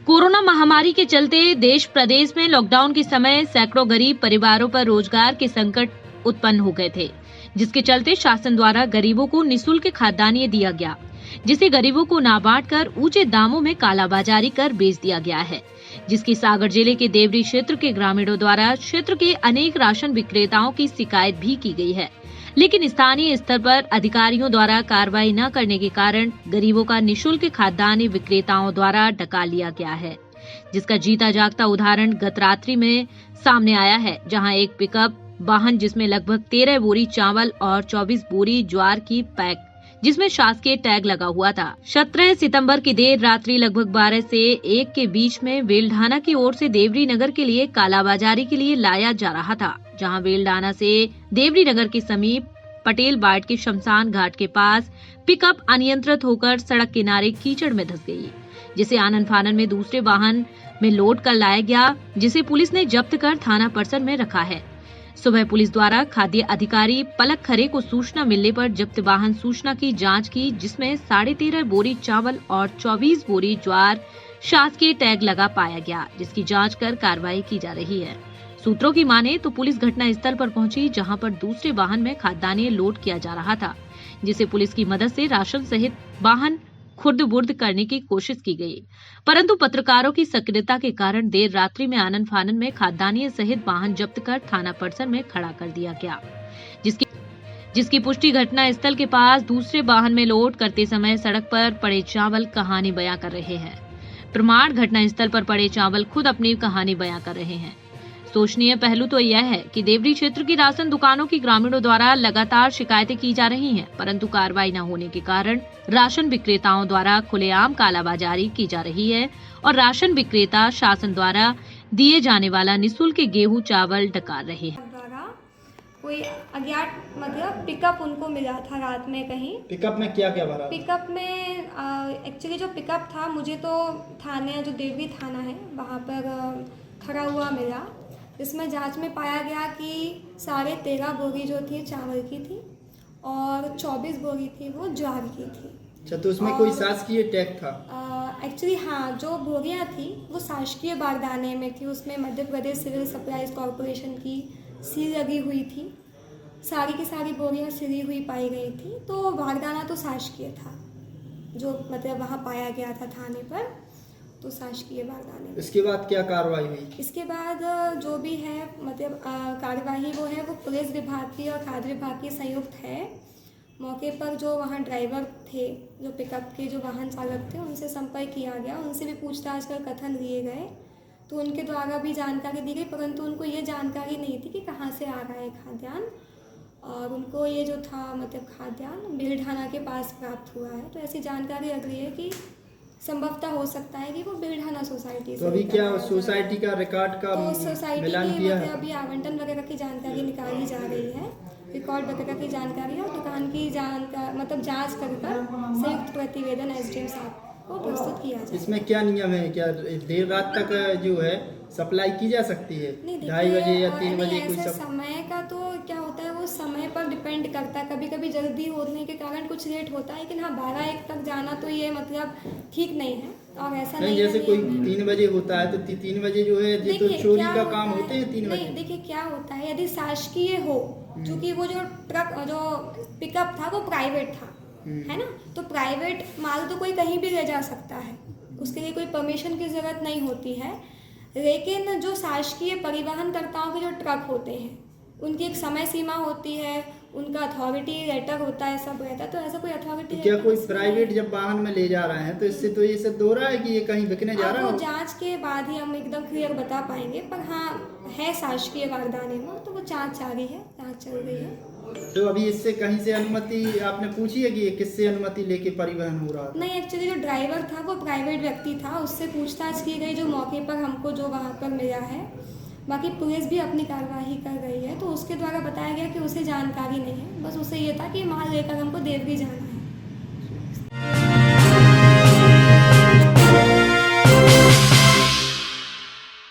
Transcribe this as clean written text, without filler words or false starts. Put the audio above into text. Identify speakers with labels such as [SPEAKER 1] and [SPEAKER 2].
[SPEAKER 1] Corona महामारी के चलते देश प्रदेश में लॉकडाउन के समय सैकड़ों गरीब परिवारों पर रोजगार के संकट उत्पन्न हो गए थे, जिसके चलते शासन द्वारा गरीबों को निःशुल्क खाद्यान्न दिया गया, जिसे गरीबों को ना बांटकर ऊंचे दामों में कालाबाजारी कर बेच दिया गया है, जिसकी सागर जिले के देवरी क्षेत्र के ग्रामीणों द्वारा क्षेत्र के अनेक राशन विक्रेताओं की शिकायत भी की गई है। लेकिन स्थानीय स्तर पर अधिकारियों द्वारा कार्रवाई न करने के कारण गरीबों का निःशुल्क खाद्यान्न विक्रेताओं द्वारा डका लिया गया है, जिसका जीता जागता उदाहरण गत रात्रि में सामने आया है, जहां एक पिकअप वाहन जिसमें लगभग 13 बोरी चावल और 24 बोरी ज्वार की पैक जिसमें शासकीय टैग लगा हुआ था, 17 सितंबर की देर रात्रि लगभग 12 से 1 के बीच में वेलढाना की ओर से देवरी नगर के लिए कालाबाजारी के लिए लाया जा रहा था, जहां वेलढाना से देवरी नगर के समीप पटेल बाट के शमशान घाट के पास पिकअप अनियंत्रित होकर सड़क किनारे कीचड़ में धंस गई, जिसे आनन फानन में दूसरे वाहन में लोड कर लाया गया, जिसे पुलिस ने जब्त कर थाना परिसर में रखा है। सुबह पुलिस द्वारा खाद्य अधिकारी पलक खरे को सूचना मिलने पर जब्त वाहन सूचना की जांच की, जिसमें 13.5 बोरी चावल और 24 बोरी ज्वार शासकीय टैग लगा पाया गया, जिसकी जांच कर कार्रवाई की जा रही है। सूत्रों की माने तो पुलिस घटना स्थल पर पहुंची, जहां पर दूसरे वाहन में खाद्यान्न लोड किया जा रहा था, जिसे पुलिस की मदद से राशन सहित वाहन खुर्द-बुर्द करने की कोशिश की गई, परंतु पत्रकारों की सक्रियता के कारण देर रात्रि में आनन फानन में खाद्यान्न सहित वाहन जब्त कर थाना परिसर में खड़ा कर दिया गया, जिसकी पुष्टि घटना स्थल के पास दूसरे वाहन में लोड करते समय सड़क पर पड़े चावल कहानी बयां कर रहे हैं। प्रमाण घटना स्थल पर पड़े चावल खुद अपनी कहानी बयां कर रहे हैं। सोचनीय पहलू तो यह है कि देवरी क्षेत्र की राशन दुकानों की ग्रामीणों द्वारा लगातार शिकायतें की जा रही हैं, परंतु कार्रवाई न होने के कारण राशन विक्रेताओं द्वारा खुलेआम कालाबाजारी की जा रही है और राशन विक्रेता शासन द्वारा दिए जाने वाला निःशुल्क गेहूं चावल डकार रहे हैं।
[SPEAKER 2] कोई अज्ञात मतलब पिकअप उनको मिला था रात में कहीं।
[SPEAKER 3] पिकअप में क्या क्या भरा?
[SPEAKER 2] पिकअप में एक्चुअली जो पिकअप था मुझे तो थाने जो देवरी थाना है वहाँ पर खड़ा हुआ मिला, इसमें जांच में पाया गया कि 13.5 बोरी जो थी चावल की थी और 24 बोरी थी वो ज्वार की थी।
[SPEAKER 3] अच्छा, तो उसमें कोई शासकीय टैग था?
[SPEAKER 2] एक्चुअली हाँ, जो बोरियां थी वो शासकीय बारदाने में थी, उसमें Madhya Pradesh civil supplies corporation की सील लगी हुई थी, सारी की सारी बोरियां सिली हुई पाई गई थी, तो बारदाना तो शासकीय था, जो मतलब वहाँ पाया गया था थाने पर, तो शासकीय बारदाने।
[SPEAKER 3] इसके बाद क्या कार्रवाई हुई?
[SPEAKER 2] इसके बाद जो भी है मतलब कार्यवाही वो है वो पुलिस विभाग की और खाद्य विभाग की संयुक्त है। मौके पर जो वहाँ ड्राइवर थे, जो पिकअप के जो वाहन चालक थे, उनसे संपर्क किया गया, उनसे भी पूछताछ कर कथन लिए गए, तो उनके द्वारा भी जानकारी दी गई, परंतु उनको ये जानकारी नहीं थी कि कहाँ से आ रहा है खाद्यान्न, और उनको ये जो था मतलब खाद्यान्न बेलढाना के पास प्राप्त हुआ है। तो ऐसी जानकारी लग रही है कि संभवतः हो सकता है कि वो बेलढाना सोसाइटी से।
[SPEAKER 3] तो अभी क्या सोसाइटी का रिकॉर्ड का मिलान किया है?
[SPEAKER 2] अभी आवंटन वगैरह की जानकारी निकाली जा रही है, रिकॉर्ड वगैरह की जानकारी और दुकान की मतलब जांच कर संयुक्त प्रतिवेदन एसडीएम साहब को प्रस्तुत किया जाए।
[SPEAKER 3] इसमें क्या नियम है? क्या देर रात तक जो है सप्लाई की जा सकती है? 2:30 बजे या 3 बजे? कोई
[SPEAKER 2] समय का तो क्या होता है वो समय पर डिपेंड करता है, कभी कभी जल्दी होने के कारण कुछ लेट होता है, लेकिन हाँ 12-1 तक जाना तो ये मतलब ठीक नहीं है, और ऐसा नहीं
[SPEAKER 3] जैसे कोई 3 बजे होता है तो 3 बजे जो है तो चोरी का काम होते हैं 3 बजे।
[SPEAKER 2] देखिए क्या होता है, यदि शासकीय हो, क्योंकि वो जो ट्रक जो पिकअप था वो प्राइवेट था, है ना, तो प्राइवेट माल तो कोई कहीं भी ले जा सकता है, उसके लिए कोई परमिशन की जरूरत नहीं होती है, लेकिन जो शासकीय परिवहनकर्ताओं के जो ट्रक होते हैं उनकी एक समय सीमा होती है, उनका अथॉरिटी लेटर होता है, सब रहता है, तो ऐसा कोई अथॉरिटी
[SPEAKER 3] तो क्या कोई प्राइवेट जब वाहन में ले जा रहे हैं तो इससे तो ये सिद्ध हो रहा है कि ये कहीं बिकने जा रहा है?
[SPEAKER 2] वो जांच के बाद ही हम एकदम क्लियर बता पाएंगे, पर हाँ है शासकीय बारदाने में, तो वो जांच जारी है, जांच चल रही है।
[SPEAKER 3] तो अभी इससे कहीं से अनुमति आपने पूछी है कि ये किससे अनुमति लेके परिवहन हो रहा है?
[SPEAKER 2] नहीं, एक्चुअली जो ड्राइवर था वो प्राइवेट व्यक्ति था, उससे पूछताछ की गई जो मौके पर हमको जो वहाँ पर मिला है, बाकी पुलिस भी अपनी कार्यवाही कर रही है, तो उसके द्वारा बताया गया कि उसे जानकारी नहीं है, बस उसे ये था कि माल लेकर हमको देवरी जाना है।